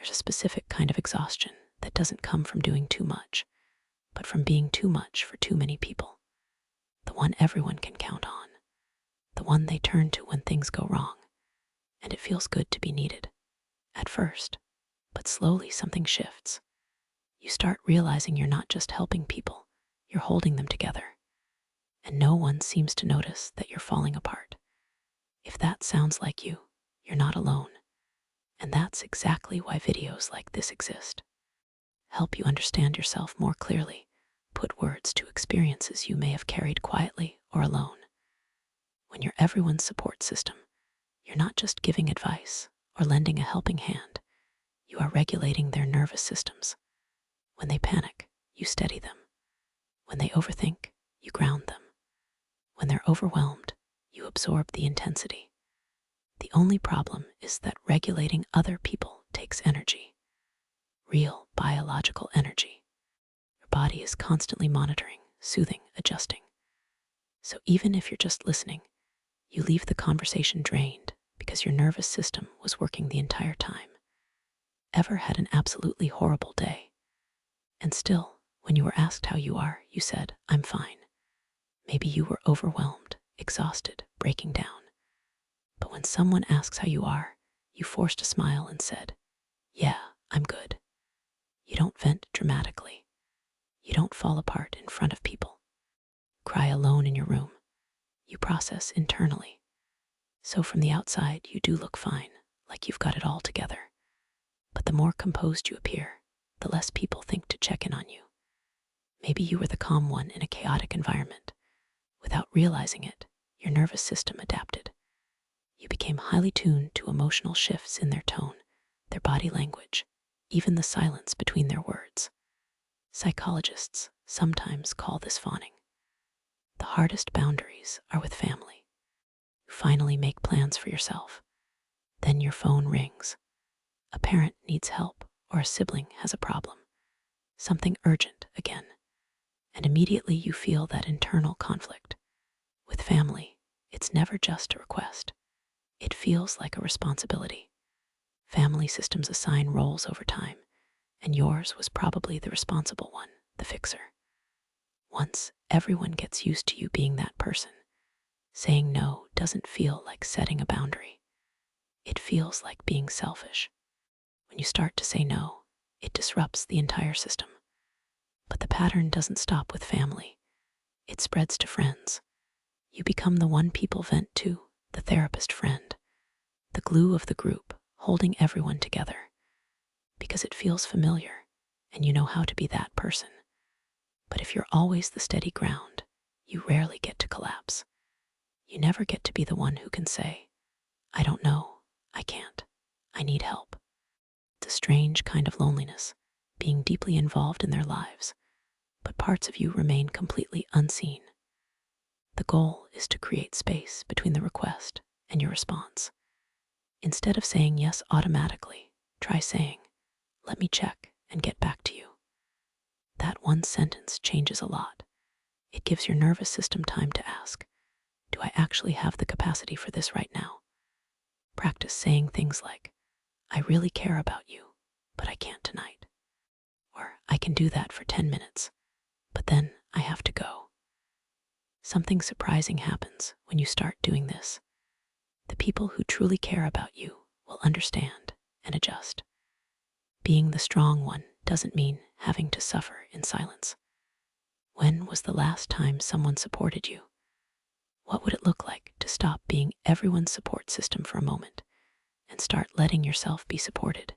There's a specific kind of exhaustion that doesn't come from doing too much, but from being too much for too many people. The one everyone can count on. The one they turn to when things go wrong. And it feels good to be needed. At first. But slowly something shifts. You start realizing you're not just helping people, you're holding them together. And no one seems to notice that you're falling apart. If that sounds like you, you're not alone. And that's exactly why videos like this exist. Help you understand yourself more clearly, put words to experiences you may have carried quietly or alone. When you're everyone's support system, you're not just giving advice or lending a helping hand, you are regulating their nervous systems. When they panic, you steady them. When they overthink, you ground them. When they're overwhelmed, you absorb the intensity. The only problem is that regulating other people takes energy. Real biological energy. Your body is constantly monitoring, soothing, adjusting. So even if you're just listening, you leave the conversation drained because your nervous system was working the entire time. Ever had an absolutely horrible day? And still, when you were asked how you are, you said, "I'm fine." Maybe you were overwhelmed, exhausted, breaking down. But when someone asks how you are, you forced a smile and said, "Yeah, I'm good." You don't vent dramatically. You don't fall apart in front of people. Cry alone in your room. You process internally. So from the outside, you do look fine, like you've got it all together. But the more composed you appear, the less people think to check in on you. Maybe you were the calm one in a chaotic environment. Without realizing it, your nervous system adapted. You became highly tuned to emotional shifts in their tone, their body language, even the silence between their words. Psychologists sometimes call this fawning. The hardest boundaries are with family. You finally make plans for yourself. Then your phone rings. A parent needs help or a sibling has a problem. Something urgent again. And immediately you feel that internal conflict. With family, it's never just a request. It feels like a responsibility. Family systems assign roles over time, and yours was probably the responsible one, the fixer. Once everyone gets used to you being that person, saying no doesn't feel like setting a boundary. It feels like being selfish. When you start to say no, it disrupts the entire system. But the pattern doesn't stop with family. It spreads to friends. You become the one people vent to, the therapist friend, the glue of the group, holding everyone together. Because it feels familiar, and you know how to be that person. But if you're always the steady ground, you rarely get to collapse. You never get to be the one who can say, "I don't know, I can't, I need help." It's a strange kind of loneliness, being deeply involved in their lives, but parts of you remain completely unseen. The goal is to create space between the request and your response. Instead of saying yes automatically, try saying, "Let me check and get back to you." That one sentence changes a lot. It gives your nervous system time to ask, "Do I actually have the capacity for this right now?" Practice saying things like, "I really care about you, but I can't tonight." Or, "I can do that for 10 minutes, but then I have to go." Something surprising happens when you start doing this. The people who truly care about you will understand and adjust. Being the strong one doesn't mean having to suffer in silence. When was the last time someone supported you? What would it look like to stop being everyone's support system for a moment and start letting yourself be supported?